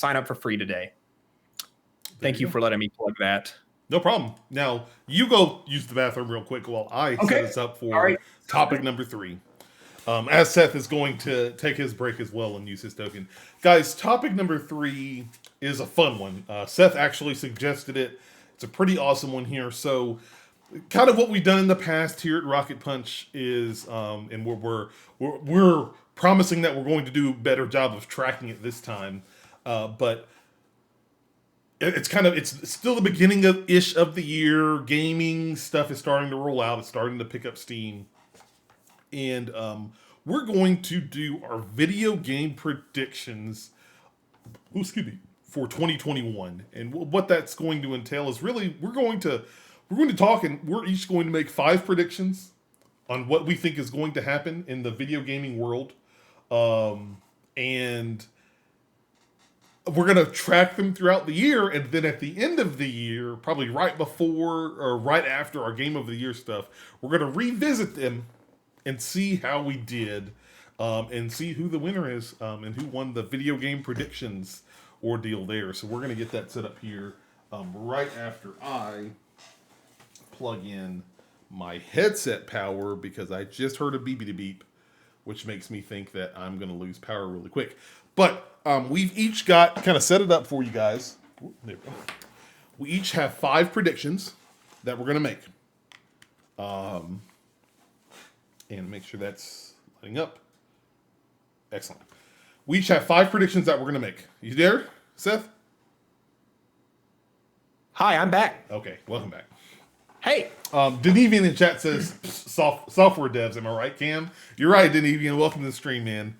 Sign up for free today. Thank you for letting me plug that. No problem. Now, you go use the bathroom real quick while I set us up for topic number 3. As Seth is going to take his break as well and use his token. Guys, topic number 3 is a fun one. Seth actually suggested it. It's a pretty awesome one here. So, kind of what we've done in the past here at Rocket Punch is, and we're promising that we're going to do a better job of tracking it this time. But it's still the beginning of the year. Gaming stuff is starting to roll out. It's starting to pick up steam. And we're going to do our video game predictions for 2021. And what that's going to entail is really we're going to talk, and we're each going to make 5 predictions on what we think is going to happen in the video gaming world. And we're going to track them throughout the year, and then at the end of the year, probably right before or right after our Game of the Year stuff, we're going to revisit them and see how we did, and see who the winner is, and who won the video game predictions ordeal there. So we're going to get that set up here right after I plug in my headset power, because I just heard a beepy beep, which makes me think that I'm going to lose power really quick. But we've each got, kind of set it up for you guys. There we go. We each have 5 predictions that we're going to make. And make sure that's lighting up. Excellent. We each have 5 predictions that we're going to make. You there, Seth? Hi, I'm back. Okay, welcome back. Hey. Denevian in chat says software devs. Am I right, Cam? You're right, Denevian. Welcome to the stream, man.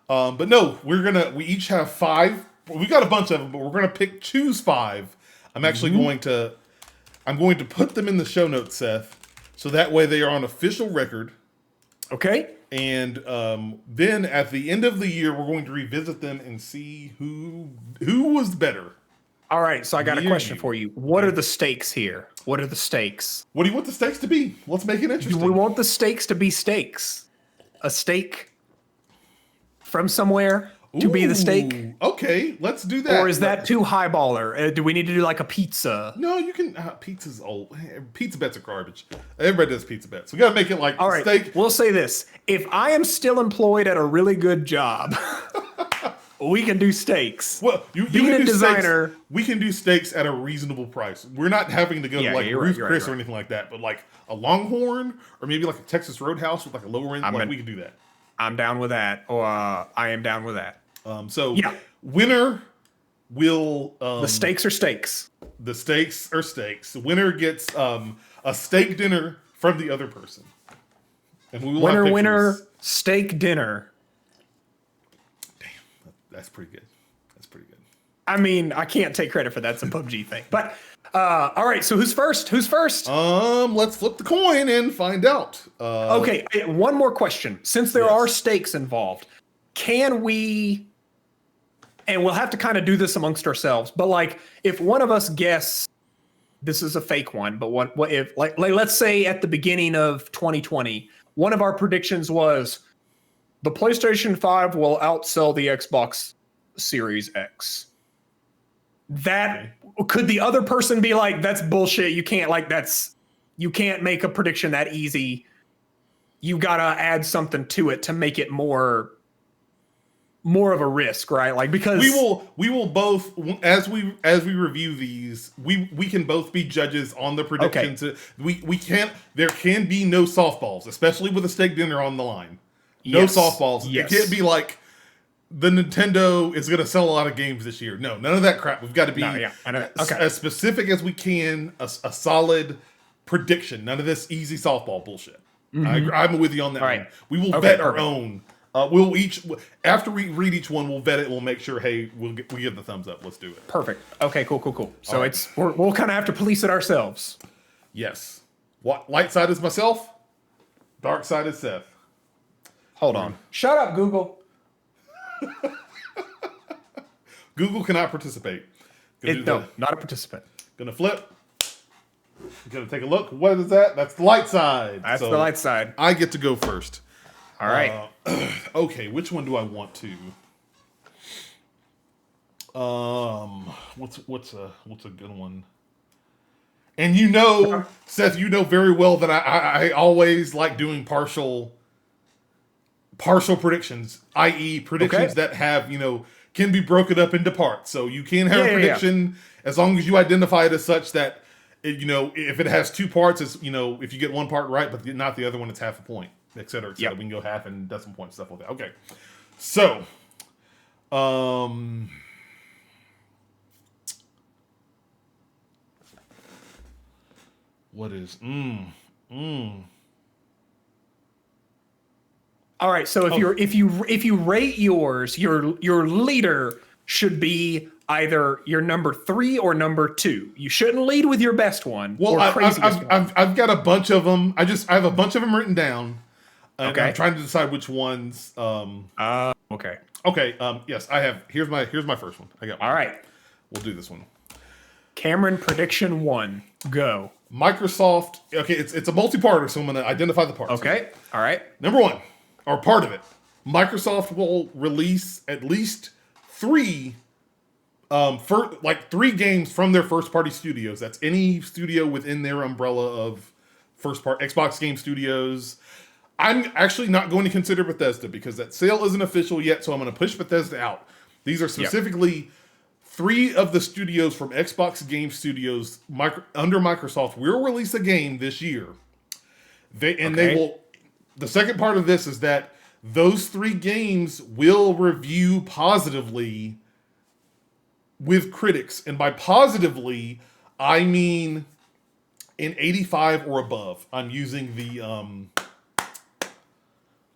But no, we each have 5. We got a bunch of them, but we're gonna choose 5. I'm actually going to put them in the show notes, Seth, so that way they are on official record. Okay. And then at the end of the year, we're going to revisit them and see who was better. All right, so I got a question for you. What are the stakes here? What are the stakes? What do you want the stakes to be? Let's make it interesting. Do we want the stakes to be stakes? A stake from somewhere to be the steak? Okay, let's do that. Or is that too highballer? Do we need to do like a pizza? No, you can. Pizza's old. Pizza bets are garbage. Everybody does pizza bets. We got to make it like all right, steak. We'll say this. If I am still employed at a really good job, we can do steaks. Well, you being can a do designer, steaks, we can do steaks at a reasonable price. We're not having to go to like Ruth Chris or anything like that, but like a Longhorn or maybe like a Texas Roadhouse with like a lower end, we can do that. I'm down with that. I am down with that. Winner will the stakes are steaks. The stakes are steaks. The winner gets a steak dinner from the other person. And we will winner steak dinner. That's pretty good. That's pretty good. I mean, I can't take credit for that. It's a PUBG thing. But all right, so who's first? Let's flip the coin and find out. Okay, one more question. Since there are stakes involved, can we, and we'll have to kind of do this amongst ourselves, but like if one of us guess this is a fake one, but what if like let's say at the beginning of 2020, one of our predictions was the PlayStation 5 will outsell the Xbox Series X. Could the other person be like, that's bullshit. You can't make a prediction that easy. You gotta add something to it to make it more of a risk, right? Like, because we will both, as we review these, we can both be judges on the predictions. Okay. There can be no softballs, especially with a steak dinner on the line. No softballs. Yes. It can't be like the Nintendo is going to sell a lot of games this year. No, none of that crap. We've got to be as specific as we can, a solid prediction. None of this easy softball bullshit. Mm-hmm. I'm with you on that one. Right. We will vet our own. We'll each, after we read each one, we'll vet it. We'll make sure, hey, we give the thumbs up. Let's do it. Perfect. Okay, cool. So we'll kind of have to police it ourselves. Yes. What light side is myself? Dark side is Seth. Hold on. Shut up, Google. Google cannot participate. Not a participant. Gonna flip. Gonna take a look. What is that? That's the light side. That's the light side. I get to go first. All right. Okay, which one do I want to? What's a good one? And you know, Seth, you know very well that I always like doing partial predictions, i.e., predictions that have can be broken up into parts. So you can have a prediction as long as you identify it as such that if it has two parts, it's if you get one part right but not the other one, it's half a point, et cetera, et cetera. We can go half and decimal point stuff like that. Okay, so what is All right, so if you rate yours, your leader should be either your number 3 or number 2. You shouldn't lead with your best one. Well, I've got a bunch of them. I have a bunch of them written down, and I'm trying to decide which ones. Okay. Okay. Yes, I have. Here's my first one. I got one. All right. We'll do this one. Cameron, prediction 1. Go. Microsoft. Okay, it's a multi-parter, so I'm going to identify the parts. Okay. All right. Number 1, or part of it, Microsoft will release at least 3 3 games from their first party studios. That's any studio within their umbrella of first part Xbox Game Studios. I'm actually not going to consider Bethesda because that sale isn't official yet, so I'm going to push Bethesda out. These are specifically 3 of the studios from Xbox Game Studios under Microsoft will release a game this year. They will. The second part of this is that those 3 games will review positively with critics, and by positively, I mean an 85 or above. I'm using the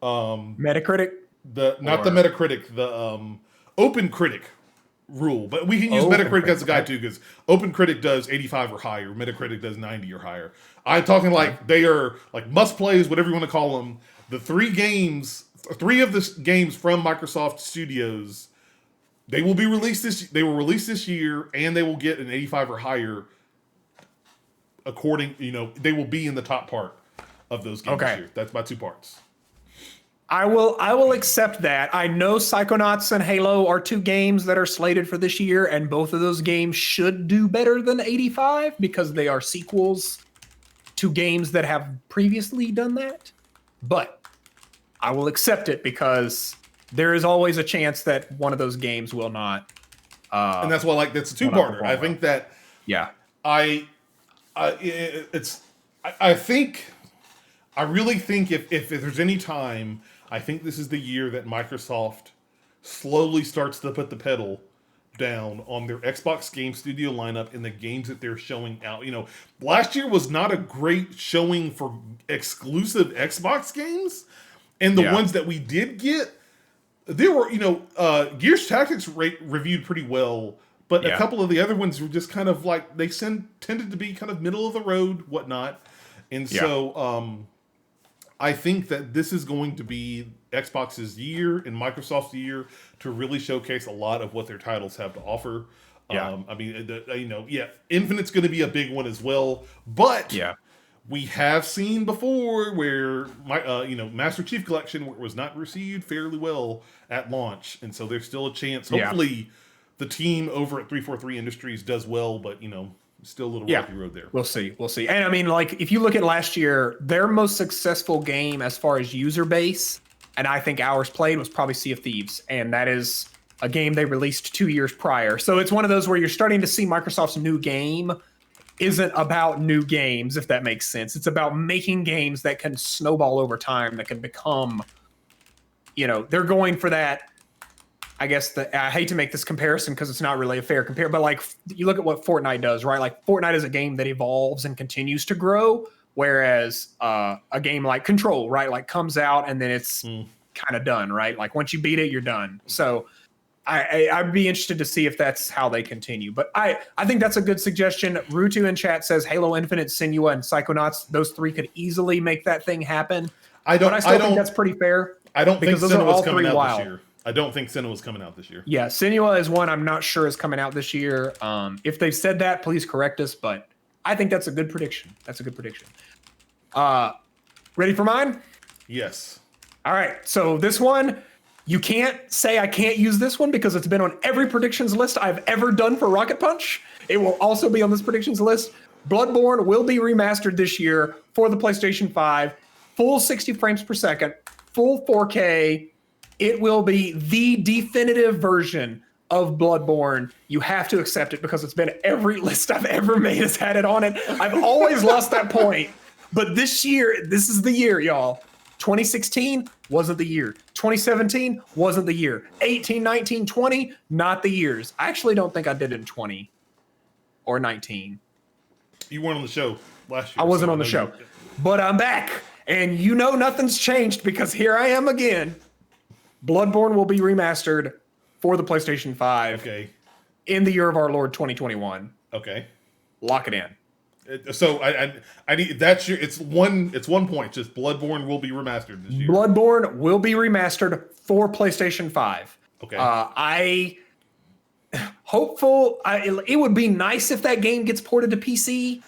Metacritic, the Metacritic, the Open Critic rule, but we can use Metacritic as a guide too, because Open Critic does 85 or higher, Metacritic does 90 or higher. I'm talking like they are like must plays, whatever you want to call them. The 3 of the games from Microsoft Studios, they will be released They will release this year, and they will get an 85 or higher. They will be in the top part of those games this year. That's my 2 parts. I will accept that. I know Psychonauts and Halo are 2 games that are slated for this year, and both of those games should do better than 85 because they are sequels to games that have previously done that. But I will accept it because there is always a chance that one of those games will not. And that's why, that's a 2-parter. I think that. Yeah. I really think if there's any time, I think this is the year that Microsoft slowly starts to put the pedal down on their Xbox Game Studio lineup and the games that they're showing out. Last year was not a great showing for exclusive Xbox games, and the ones that we did get, there were, Gears Tactics reviewed pretty well, but a couple of the other ones were just kind of like, they tended to be kind of middle of the road, whatnot. And so I think that this is going to be Xbox's year and Microsoft's year to really showcase a lot of what their titles have to offer. Infinite's going to be a big one as well, but we have seen before where Master Chief Collection was not received fairly well at launch, and so there's still a chance. Hopefully, the team over at 343 Industries does well, but still a little rocky road there. We'll see. And I mean, if you look at last year, their most successful game as far as user base, and I think hours played, was probably Sea of Thieves, and that is a game they released 2 years prior. So it's one of those where you're starting to see Microsoft's new game isn't about new games, if that makes sense. It's about making games that can snowball over time, that can become, they're going for that. I guess I hate to make this comparison because it's not really a fair compare, but you look at what Fortnite does, right? Fortnite is a game that evolves and continues to grow, whereas a game like Control, right, comes out and then it's kind of done, right? Once you beat it, you're done. So I'd be interested to see if that's how they continue. But I think that's a good suggestion. Rutu in chat says Halo Infinite, Senua, and Psychonauts. Those 3 could easily make that thing happen. I still think that's pretty fair. I don't think Senua's coming out this year. I don't think Senua's coming out this year. Yeah, Senua is one I'm not sure is coming out this year. If they've said that, please correct us. But I think that's a good prediction. Ready for mine? Yes. All right. So this one, You can't say I can't use this one because it's been on every predictions list I've ever done for Rocket Punch. It will also be on this predictions list. Bloodborne will be remastered this year for the PlayStation 5, full 60 frames per second, full 4K. It will be the definitive version of Bloodborne. You have to accept it because it's been every list I've ever made has had it on it. I've always lost that point. But this year, this is the year, y'all. 2016 wasn't the year. 2017 wasn't the year. 18, 19, 20, not the years. I actually don't think I did it in 20 or 19. You weren't on the show last year. I wasn't on the show. But I'm back. And you know nothing's changed because here I am again. Bloodborne will be remastered for the PlayStation 5 in the year of our Lord 2021. Okay. Lock it in. So I need it's one point. Just Bloodborne will be remastered this year. Bloodborne will be remastered for PlayStation 5. Okay. It would be nice if that game gets ported to PC,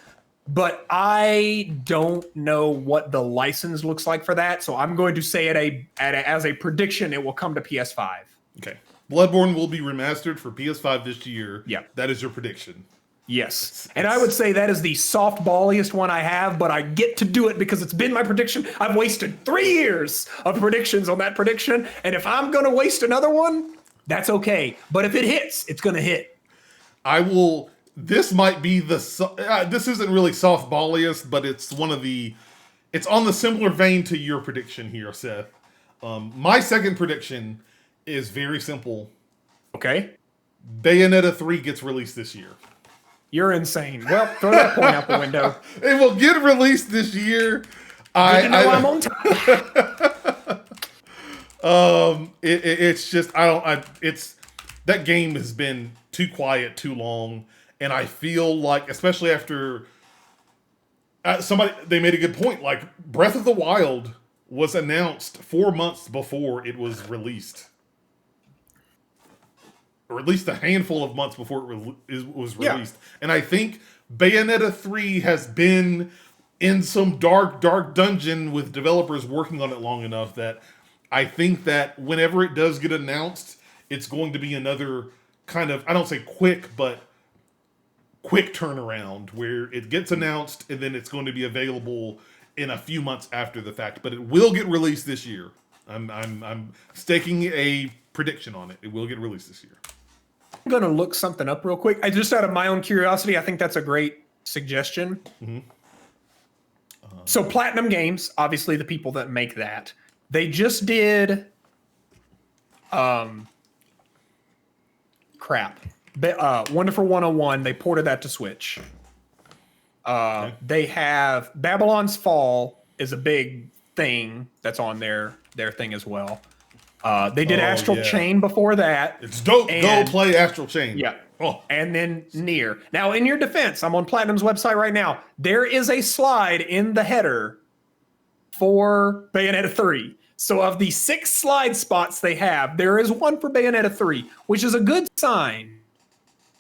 but I don't know what the license looks like for that. So I'm going to say as a prediction, it will come to PS5. Okay. Bloodborne will be remastered for PS5 this year. Yeah. That is your prediction. Yes. And I would say that is the softballiest one I have, but I get to do it because it's been my prediction. I've wasted 3 years of predictions on that prediction. And if I'm going to waste another one, that's okay. But if it hits, it's going to hit. This might be this isn't really softballiest, but it's it's on the similar vein to your prediction here, Seth. My second prediction is very simple. Okay. Bayonetta 3 gets released this year. You're insane. Well, throw that point out the window. It will get released this year. I'm on time. It's just that game has been too quiet too long, and I feel like, especially after they made a good point. Like Breath of the Wild was announced 4 months before it was released. Or at least a handful of months before it was released. Yeah. And I think Bayonetta 3 has been in some dark dungeon with developers working on it long enough that I think that whenever it does get announced, it's going to be another kind of, I don't say quick, but quick turnaround where it gets announced and then it's going to be available in a few months after the fact. But it will get released this year. I'm staking a prediction on it. It will get released this year. I'm going to look something up real quick. I just out of my own curiosity, I think that's a great suggestion. Mm-hmm. So Platinum Games, obviously the people that make that, they just did Wonderful 101. They ported that to Switch. They have Babylon's Fall is a big thing that's on their thing as well. They did Astral Chain before that. It's dope. Go play Astral Chain. Yeah. Oh. And then Nier. Now, in your defense, I'm on Platinum's website right now. There is a slide in the header for Bayonetta 3. So of the 6 slide spots they have, there is one for Bayonetta 3, which is a good sign.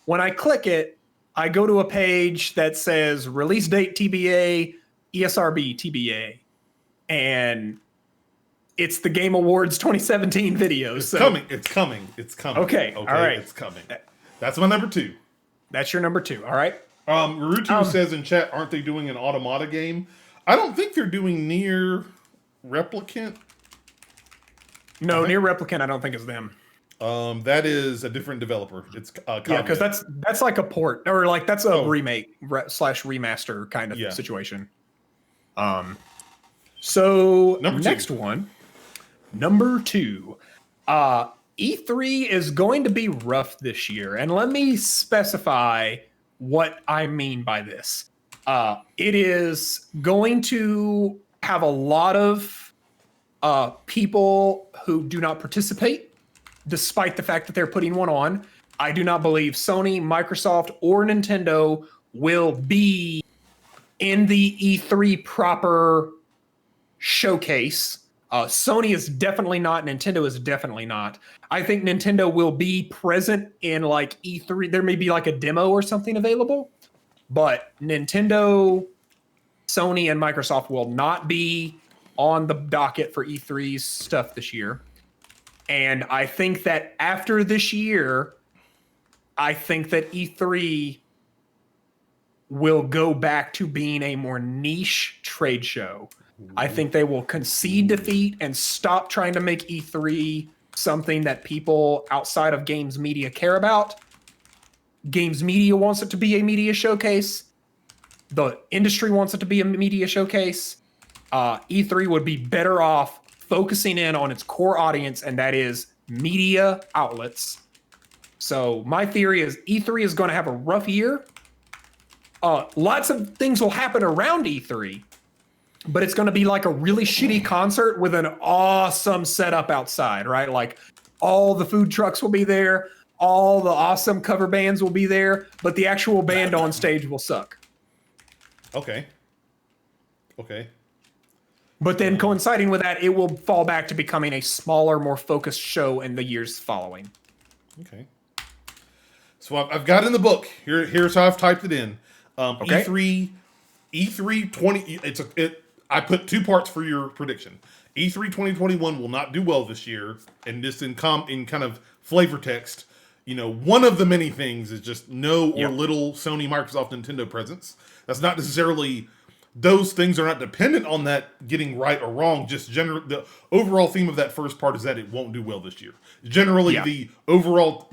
When I click it, I go to a page that says release date TBA, ESRB TBA. And it's the Game Awards 2017 video. It's coming. Okay. All right. It's coming. That's my number 2. That's your number 2. All right. Rurutu says in chat, aren't they doing an Automata game? I don't think they're doing Nier Replicant. No, Nier Replicant I don't think is them. That is a different developer. It's because that's like a port or like that's a remake / remaster kind of situation. So next one, number 2. E3 is going to be rough this year, and let me specify what I mean by this. It is going to have a lot of people who do not participate, despite the fact that they're putting one on. I do not believe Sony, Microsoft, or Nintendo will be in the E3 proper showcase. Sony is definitely not. Nintendo is definitely not. I think Nintendo will be present in like E3. There may be like a demo or something available, but Nintendo, Sony, and Microsoft will not be on the docket for E3's stuff this year. And I think that after this year, I think that E3 will go back to being a more niche trade show. I think they will concede defeat and stop trying to make E3 something that people outside of games media care about. Games media wants it to be a media showcase. The industry wants it to be a media showcase. E3 would be better off focusing in on its core audience, and that is media outlets. So my theory is E3 is going to have a rough year. Lots of things will happen around E3, but it's going to be like a really shitty concert with an awesome setup outside, right? Like all the food trucks will be there, all the awesome cover bands will be there, but the actual band on stage will suck. Okay. But then coinciding with that, it will fall back to becoming a smaller, more focused show in the years following. Okay. So I've got in the book. Here's how I've typed it in. Okay. E3 20. I put 2 parts for your prediction. E3 2021 will not do well this year, and this in kind of flavor text. One of the many things is just no or little Sony, Microsoft, Nintendo presence. That's not necessarily. Those things are not dependent on that getting right or wrong. Just the overall theme of that first part is that it won't do well this year. Generally, the overall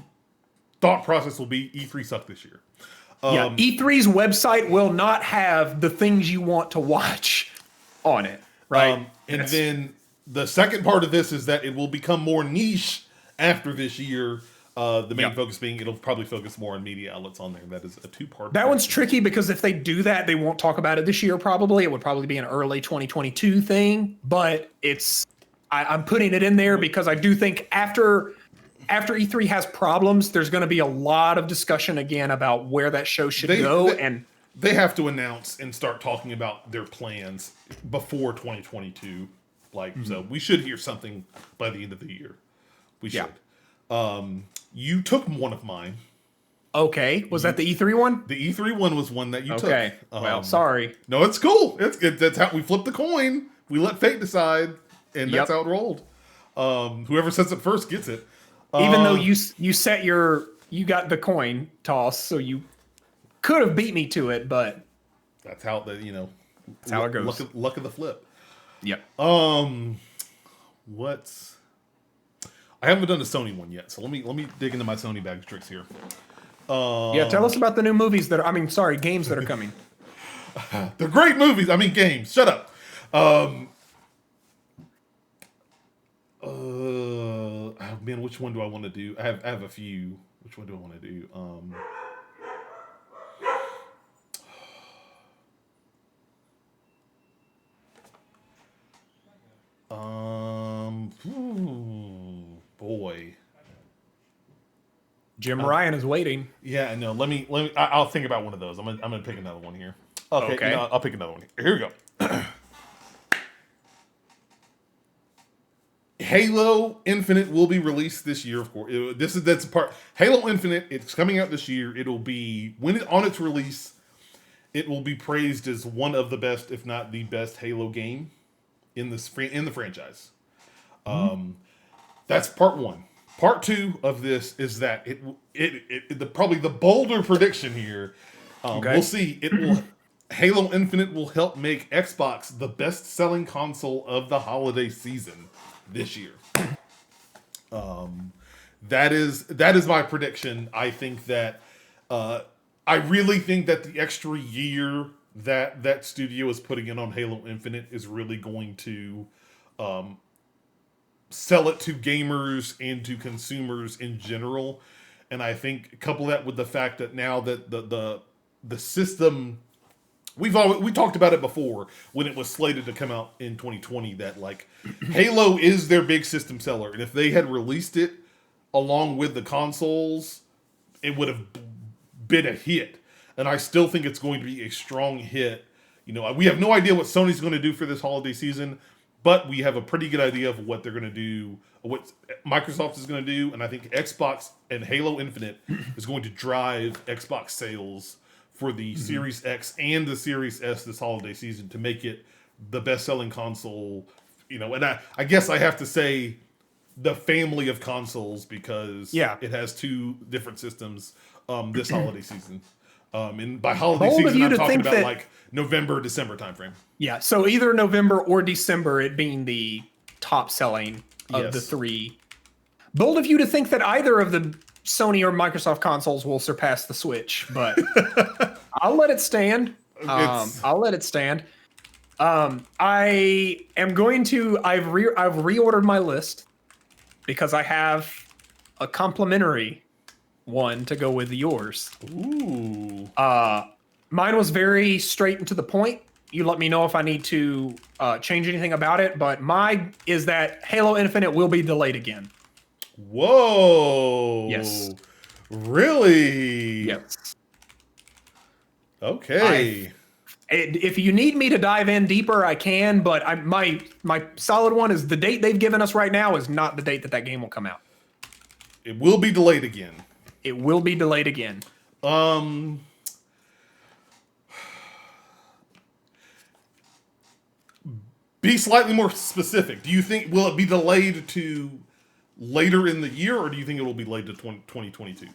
thought process will be E3 sucked this year. E3's website will not have the things you want to watch on it, right? And then the second part of this is that it will become more niche after this year. The main focus being it'll probably focus more on media outlets on there. That is a 2-part. That one's tricky because if they do that, they won't talk about it this year probably. It would probably be an early 2022 thing, but I'm putting it in there because I do think after E3 has problems, there's going to be a lot of discussion again about where that show should go. And they have to announce and start talking about their plans before 2022. So we should hear something by the end of the year. We should. You took one of mine. Okay. Was that the E3 one? The E3 one was one that you took. Okay. Well, sorry. No, it's cool. That's how we flipped the coin. We let fate decide, and that's how it rolled. Whoever sets it first gets it. Even though you got the coin toss, so you could have beat me to it, but that's how that's how it goes. Luck of the flip. Yep. I haven't done the Sony one yet, so let me dig into my Sony bag of tricks here. Tell us about the new movies games that are coming. They're great movies. Games. Shut up. Man, which one do I want to do? I have a few. Which one do I want to do? Boy. Jim Ryan is waiting. Yeah, no. Let me. I'll think about one of those. I'm gonna pick another one here. Okay. I'll pick another one. Here we go. Halo Infinite will be released this year, of course. That's a part. Halo Infinite. It's coming out this year. It'll be on its release. It will be praised as one of the best, if not the best, Halo game in the franchise. That's part one. Part two of this is that probably the bolder prediction here. We'll see. Halo Infinite will help make Xbox the best-selling console of the holiday season this year. That is my prediction. I think that I really think that the extra year that studio is putting in on Halo Infinite is really going to sell it to gamers and to consumers in general. And I think couple that with the fact that now that the system, we talked about it before when it was slated to come out in 2020, that like Halo is their big system seller, and if they had released it along with the consoles, it would have been a hit. And I still think it's going to be a strong hit. We have no idea what Sony's going to do for this holiday season, but we have a pretty good idea of what they're going to do, what Microsoft is going to do, and I think Xbox and Halo Infinite is going to drive Xbox sales for the Series X and the Series S this holiday season to make it the best-selling console. And I guess I have to say the family of consoles because it has 2 different systems this holiday season. And by holiday season, I'm talking about like November, December timeframe. Yeah, so either November or December, it being the top selling of the 3. Bold of you to think that either of the Sony or Microsoft consoles will surpass the Switch, but I'll let it stand. I'll let it stand. I am going to. I've reordered my list because I have a complimentary one to go with yours. Ooh. Mine was very straight and to the point. You let me know if I need to change anything about it, but mine is that Halo Infinite will be delayed again. Whoa. Yes. Really? Yes. Okay. If you need me to dive in deeper, I can, but my solid one is the date they've given us right now is not the date that game will come out. It will be delayed again. It will be delayed again. Be slightly more specific. Do you think, will it be delayed to later in the year, or do you think it will be delayed to 2022?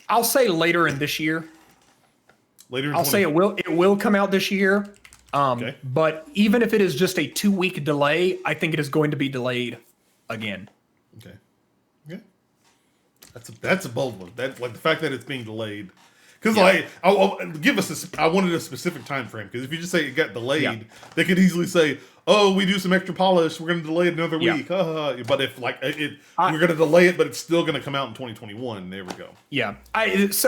I'll say later in this year. I'll say it will come out this year. Okay. But even if it is just a 2-week delay, I think it is going to be delayed again. Okay. Okay. That's a bold one. That, like, the fact that it's being delayed. Because I'll give us I wanted a specific time frame. Because if you just say it got delayed, they could easily say, "Oh, we do some extra polish. We're going to delay it another week." But if we're going to delay it, but it's still going to come out in 2021. There we go. Yeah. This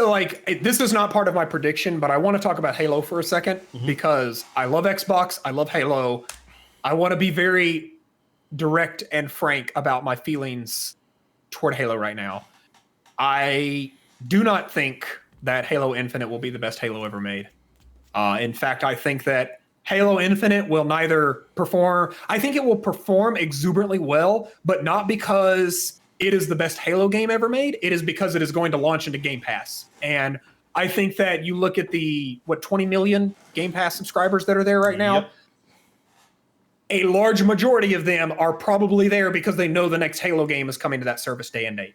is not part of my prediction, but I want to talk about Halo for a second because I love Xbox. I love Halo. I want to be very direct and frank about my feelings toward Halo right now. I do not think that Halo Infinite will be the best Halo ever made. In fact, I think that Halo Infinite will neither perform... I think it will perform exuberantly well, but not because it is the best Halo game ever made. It is because it is going to launch into Game Pass. And I think that you look at the, 20 million Game Pass subscribers that are there right now? Yep. A large majority of them are probably there because they know the next Halo game is coming to that service day and date.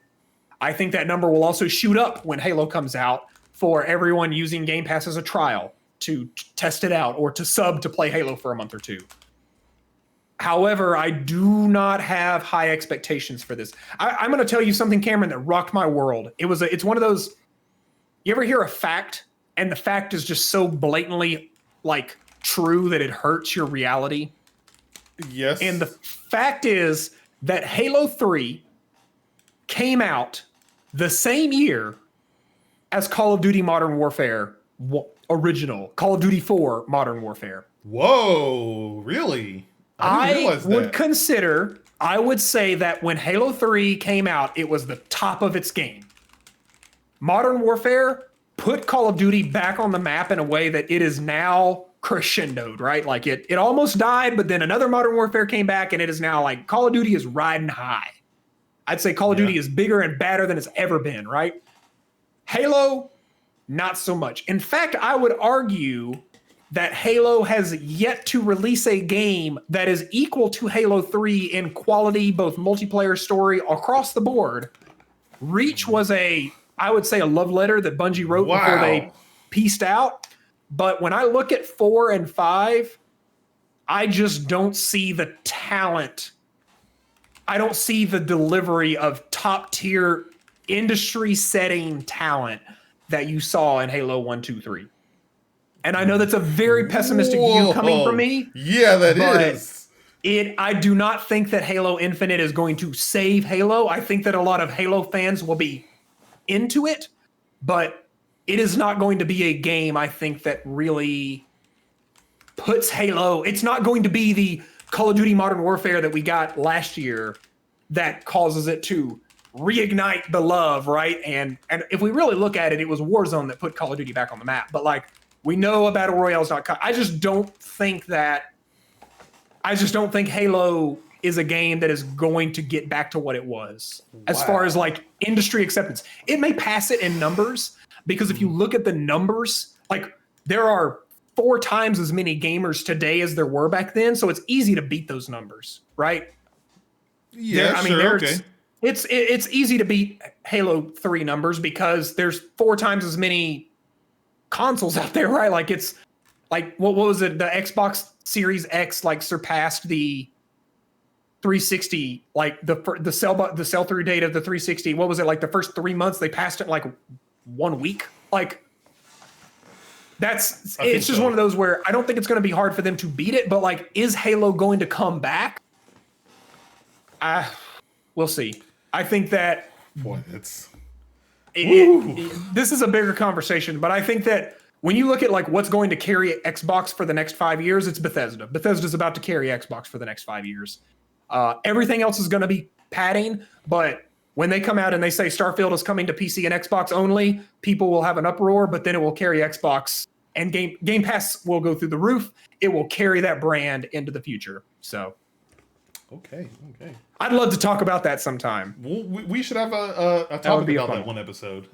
I think that number will also shoot up when Halo comes out for everyone using Game Pass as a trial to test it out or to sub to play Halo for a month or 2. However, I do not have high expectations for this. I'm going to tell you something, Cameron, that rocked my world. It's one of those, you ever hear a fact and the fact is just so blatantly true that it hurts your reality? Yes. And the fact is that Halo 3 came out the same year as Call of Duty Modern Warfare original, Call of Duty 4 Modern Warfare. Whoa, really? I didn't realize that. I would say that when Halo 3 came out, it was the top of its game. Modern Warfare put Call of Duty back on the map in a way that it is now crescendoed, right? Like it almost died, but then another Modern Warfare came back and it is now like Call of Duty is riding high. I'd say Call of Duty is bigger and badder than it's ever been, right? Halo, not so much. In fact, I would argue that Halo has yet to release a game that is equal to Halo 3 in quality, both multiplayer, story, across the board. Reach was I would say, a love letter that Bungie wrote before they pieced out. But when I look at 4 and 5, I just don't see the talent. I don't see the delivery of top-tier industry-setting talent that you saw in Halo 1, 2, 3. And I know that's a very pessimistic view coming from me. Yeah, that is. I do not think that Halo Infinite is going to save Halo. I think that a lot of Halo fans will be into it, but it is not going to be a game, I think, that really puts Halo... It's not going to be the Call of Duty Modern Warfare that we got last year that causes it to reignite the love, right? And if we really look at it, it was Warzone that put Call of Duty back on the map. But we know a Battle Royale is not... I just don't think Halo is a game that is going to get back to what it was as far as industry acceptance. It may pass it in numbers because if you look at the numbers, there are 4 times as many gamers today as there were back then, so it's easy to beat those numbers, right? Yeah, okay. It's easy to beat Halo 3 numbers because there's 4 times as many consoles out there, right? Like it's like what was it? The Xbox Series X like surpassed the 360, like the sell through date of the 360. What was it, like the first 3 months they passed it like 1 week? Like it's just one of those where I don't think it's going to be hard for them to beat it, but like, is Halo going to come back? We'll see. I think that this is a bigger conversation, but I think that when you look at like what's going to carry Xbox for the next 5 years, it's Bethesda. Bethesda's about to carry Xbox for the next 5 years. Everything else is going to be padding, but when they come out and they say Starfield is coming to PC and Xbox only, people will have an uproar, but then it will carry Xbox, and Game Pass will go through the roof. It will carry that brand into the future. So, okay. I'd love to talk about that sometime. Well, we should have a topic about that one episode.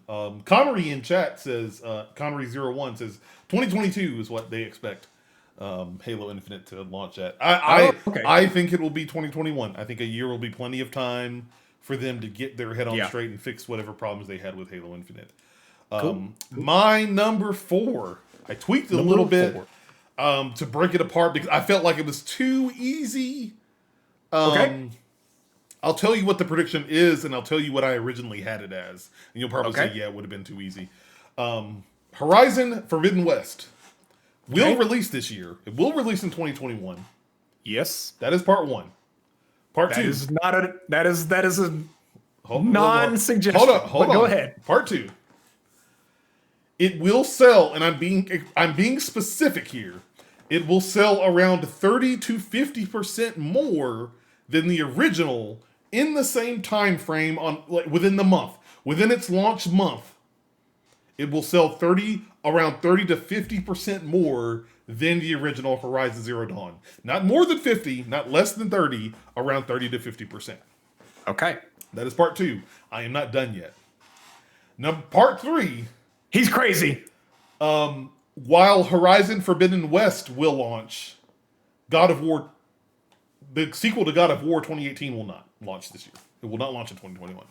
Connery in chat says, Connery01 says 2022 is what they expect Halo Infinite to launch at. I think it will be 2021. I think a year will be plenty of time for them to get their head on straight and fix whatever problems they had with Halo Infinite. Cool. My number 4, I tweaked it a little bit to break it apart because I felt like it was too easy. I'll tell you what the prediction is, and I'll tell you what I originally had it as. And you'll probably say, yeah, it would have been too easy. Horizon Forbidden West will release this year. It will release in 2021. Yes. That is part 1. Part 2. That is a non-suggestion. Hold on. Go ahead. Part 2. It will sell, and I'm being specific here. It will sell around 30 to 50% more than the original in the same time frame within the month. Within its launch month, it will sell around 30 to 50% more than the original Horizon Zero Dawn. Not more than 50, not less than 30, around 30 to 50%. Okay. That is part 2. I am not done yet. Now, part 3. He's crazy. While Horizon Forbidden West will launch, God of War, the sequel to God of War 2018 will not launch this year. It will not launch in 2021.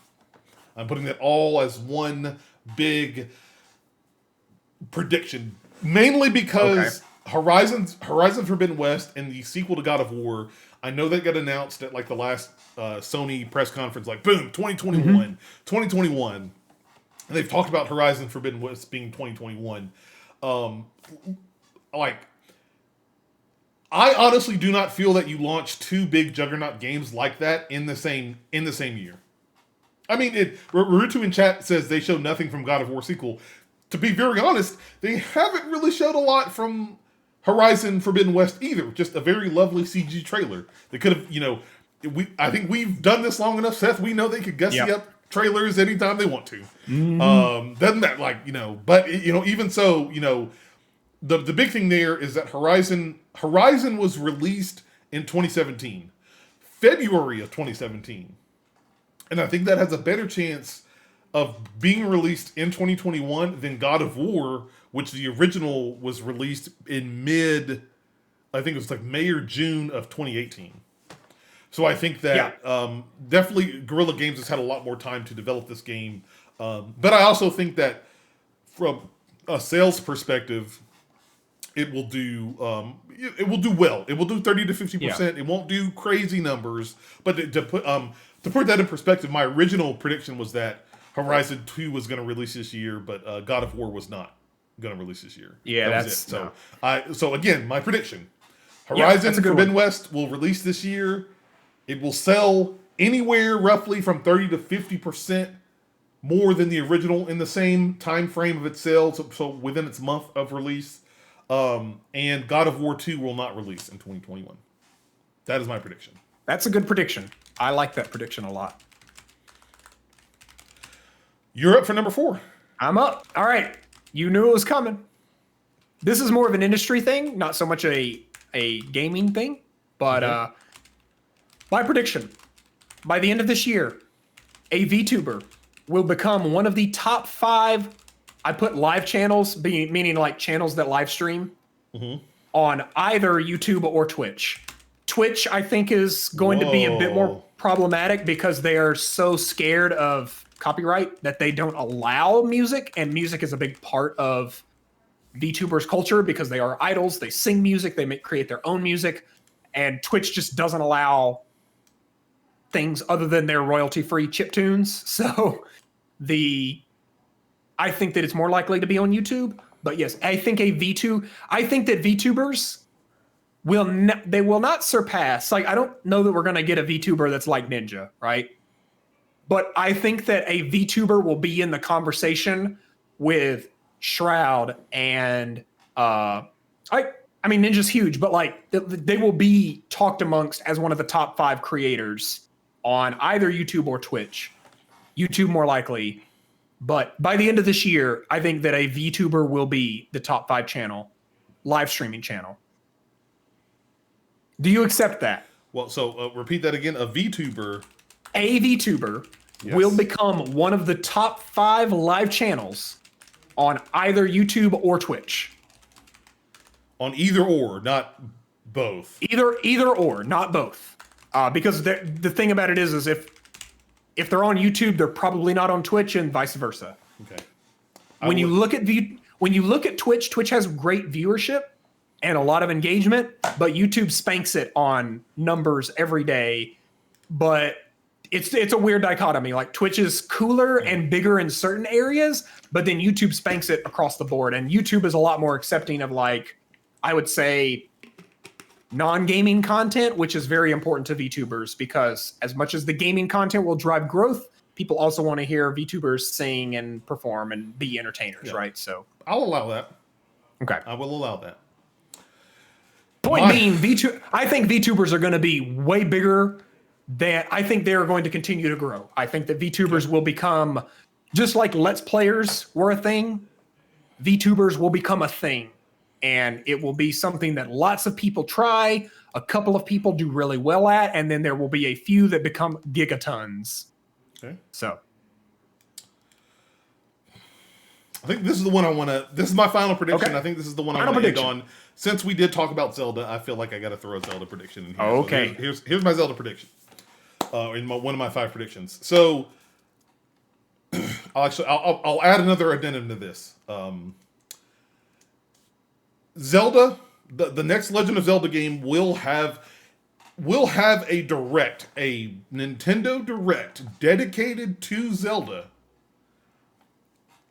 I'm putting that all as one big prediction, mainly because Horizon Forbidden West and the sequel to God of War, I know that got announced at like the last Sony press conference, like boom, 2021, 2021. And they've talked about Horizon Forbidden West being 2021. I honestly do not feel that you launch 2 big juggernaut games like that in the same year. I mean, Rurutu in chat says they show nothing from God of War sequel. To be very honest, they haven't really showed a lot from Horizon Forbidden West either. Just a very lovely CG trailer. They could have, I think we've done this long enough, Seth. We know they could gussy up trailers anytime they want to. Doesn't that but even so, the big thing there is that Horizon was released in 2017, February of 2017. And I think that has a better chance of being released in 2021 than God of War, which the original was released in I think it was like May or June of 2018. So I think that definitely Guerrilla Games has had a lot more time to develop this game. But I also think that from a sales perspective, it will do well. It will do 30 to 50%. Yeah. It won't do crazy numbers. But to put that in perspective, my original prediction was that Horizon 2 was going to release this year, but God of War was not going to release this year. Yeah, that was it. So again, my prediction: Horizon Forbidden West will release this year. It will sell anywhere roughly from 30 to 50% more than the original in the same time frame of its sales, so within its month of release. And God of War 2 will not release in 2021. That is my prediction. That's a good prediction. I like that prediction a lot. You're up for number 4. I'm up. All right. You knew it was coming. This is more of an industry thing, not so much a gaming thing. But my prediction, by the end of this year, a VTuber will become one of the top 5, I put live channels, meaning like channels that live stream, on either YouTube or Twitch. Twitch, I think, is going to be a bit more problematic because they are so scared of copyright that they don't allow music, and music is a big part of VTubers culture because they are idols. They sing music, they create their own music, and Twitch just doesn't allow things other than their royalty-free chiptunes. So I think that it's more likely to be on YouTube. But yes, I think that VTubers they will not surpass. Like, I don't know that we're going to get a VTuber that's like Ninja, right? But I think that a VTuber will be in the conversation with Shroud and I mean, Ninja's huge, but like they will be talked amongst as one of the top 5 creators on either YouTube or Twitch. YouTube more likely, but by the end of this year, I think that a VTuber will be the top 5 channel, live streaming channel. Do you accept that? Well, so repeat that again. A VTuber will become one of the top 5 live channels on either YouTube or Twitch. On either or, not both. Either or, not both. Because the thing about it is if they're on YouTube, they're probably not on Twitch, and vice versa. Okay. When you look at Twitch, Twitch has great viewership and a lot of engagement, but YouTube spanks it on numbers every day. But it's a weird dichotomy. Like, Twitch is cooler and bigger in certain areas, but then YouTube spanks it across the board. And YouTube is a lot more accepting of, like, I would say, non-gaming content, which is very important to VTubers, because as much as the gaming content will drive growth, people also want to hear VTubers sing and perform and be entertainers, right? So I'll allow that. Okay. I will allow that. Point being, I think VTubers are going to be way bigger than, I think they're going to continue to grow. I think that VTubers will become, just like Let's Players were a thing, VTubers will become a thing. And it will be something that lots of people try, a couple of people do really well at, and then there will be a few that become gigatons. Okay. So I think this is the one I want to. This is my final prediction. Okay. I think this is the one I want to end on. Since we did talk about Zelda, I feel like I got to throw a Zelda prediction in here. Okay. So here's my Zelda prediction. One of my 5 predictions. So I'll add another addendum to this. Zelda, the next Legend of Zelda game will have a Nintendo Direct dedicated to Zelda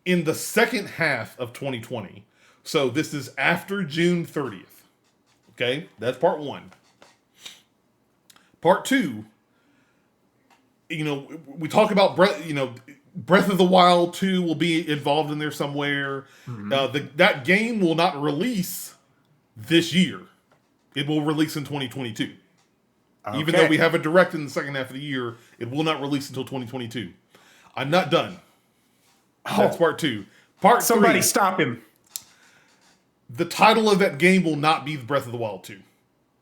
in the second half of 2020. So this is after June 30th. Okay, that's part 1. Part 2, we talk about Breath of the Wild 2 will be involved in there somewhere. Mm-hmm. That game will not release this year. It will release in 2022. Okay. Even though we have a direct in the second half of the year, it will not release until 2022. I'm not done. That's part 2. Part 3. Somebody stop him. The title of that game will not be Breath of the Wild 2.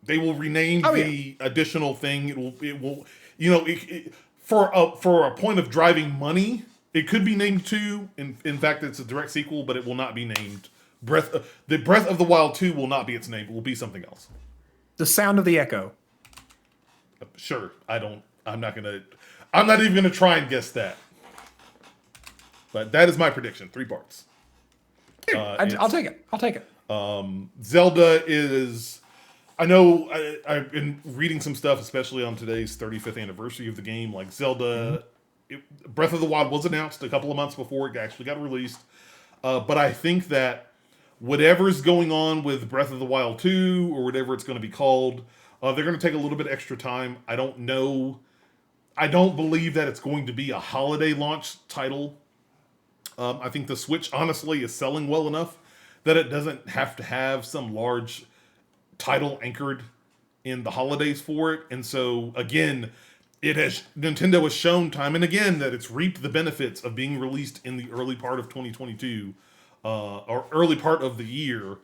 They will rename the additional thing. It will for a point of driving money, it could be named 2. In fact, it's a direct sequel, but it will not be named Breath of the Wild 2 will not be its name. It will be something else. The Sound of the Echo. Sure. I'm not even gonna try and guess that. But that is my prediction. 3 parts. I'll take it. Zelda is. I know I've been reading some stuff, especially on today's 35th anniversary of the game. Like Zelda, Breath of the Wild was announced a couple of months before it actually got released. But I think that whatever's going on with Breath of the Wild 2 or whatever it's going to be called, they're going to take a little bit extra time. I don't know. I don't believe that it's going to be a holiday launch title. I think the Switch, honestly, is selling well enough that it doesn't have to have some large title anchored in the holidays for it. And so, again, Nintendo has shown time and again that it's reaped the benefits of being released in the early part of 2022, or early part of the year,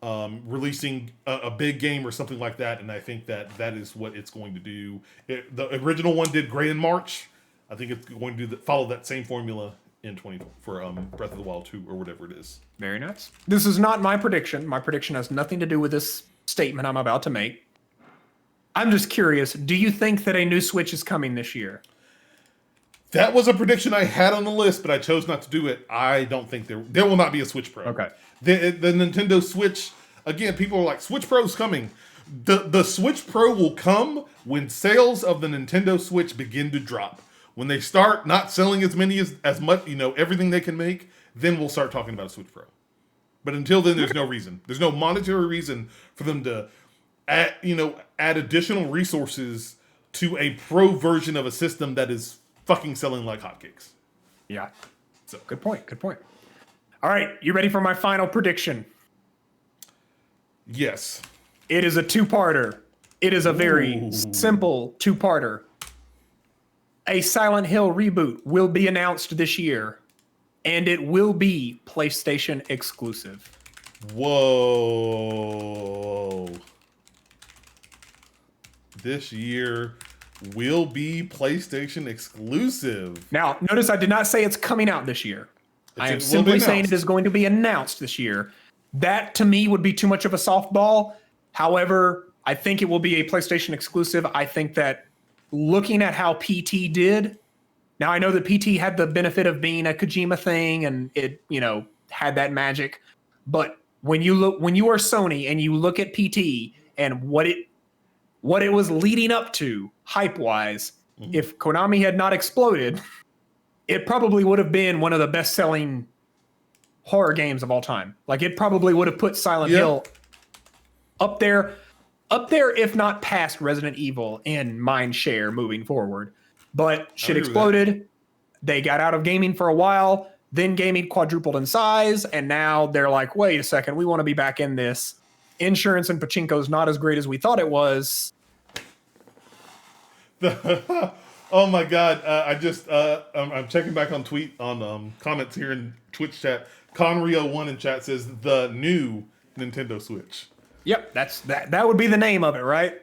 releasing a big game or something like that. And I think that is what it's going to do. The original one did great in March. I think it's going to follow that same formula in 20 for Breath of the Wild 2 or whatever it is. Very nice. This is not my prediction. My prediction has nothing to do with this statement I'm about to make. I'm just curious, do you think that a new Switch is coming this year? That was a prediction I had on the list, but I chose not to do it. I don't think there will not be a Switch Pro. Okay. The Nintendo Switch, again, people are like, Switch Pro's coming. The Switch Pro will come when sales of the Nintendo Switch begin to drop. When they start not selling as much, everything they can make, then we'll start talking about a Switch Pro. But until then, there's no reason. There's no monetary reason for them to add additional resources to a pro version of a system that is fucking selling like hotcakes. Yeah. So good point. Good point. All right, you ready for my final prediction? Yes. It is a two-parter. It is a very simple two-parter. A Silent Hill reboot will be announced this year, and it will be PlayStation exclusive. Whoa. This year will be PlayStation exclusive. Now, notice I did not say it's coming out this year. I am simply saying it is going to be announced this year. That, to me, would be too much of a softball. However, I think it will be a PlayStation exclusive. I think that looking at how PT did, now I know that PT had the benefit of being a Kojima thing and it, had that magic. But when you are Sony and you look at PT and what it was leading up to hype-wise, if Konami had not exploded, it probably would have been one of the best-selling horror games of all time. Like, it probably would have put Silent Hill up there, if not past Resident Evil in mind share moving forward. But shit exploded. They got out of gaming for a while. Then gaming quadrupled in size. And now they're like, wait a second, we want to be back in this. Insurance and pachinko's not as great as we thought it was. Oh my God. I'm checking back on comments here in Twitch chat. Conrio1 in chat says the new Nintendo Switch. Yep, that would be the name of it, right?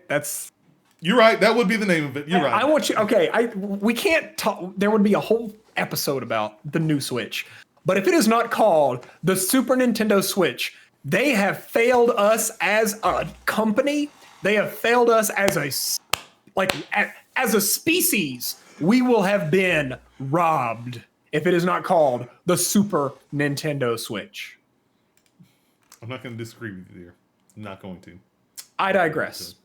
You're right. That would be the name of it. You're right. I want you. Okay, we can't talk. There would be a whole episode about the new Switch, but if it is not called the Super Nintendo Switch, they have failed us as a company. They have failed us as a species. We will have been robbed if it is not called the Super Nintendo Switch. I'm not going to disagree with you there. I'm not going to. I digress.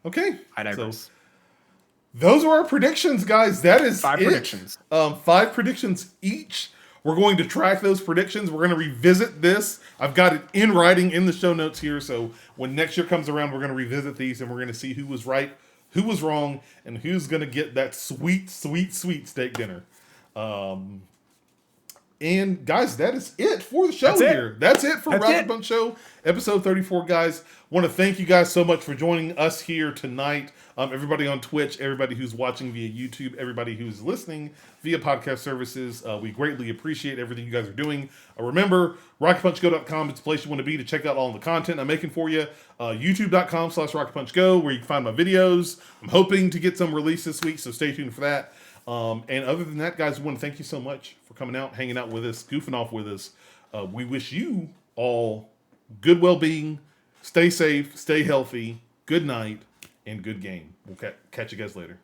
Okay. I digress. So, those are our predictions, guys. That is 5 predictions. 5 predictions each. We're going to track those predictions. We're going to revisit this. I've got it in writing in the show notes here. So when next year comes around, we're going to revisit these and we're going to see who was right, who was wrong, and who's going to get that sweet, sweet, sweet steak dinner. And guys, that is it for the show here. That's it for Rocket Punch Show, episode 34, guys. Want to thank you guys so much for joining us here tonight. Everybody on Twitch, everybody who's watching via YouTube, everybody who's listening via podcast services. We greatly appreciate everything you guys are doing. Remember, RocketPunchGo.com is the place you want to be to check out all the content I'm making for you. YouTube.com/RocketPunchGo, where you can find my videos. I'm hoping to get some release this week, so stay tuned for that. And other than that, guys, we want to thank you so much for coming out, hanging out with us, goofing off with us. We wish you all good well-being. Stay safe, stay healthy, good night, and good game. We'll catch you guys later.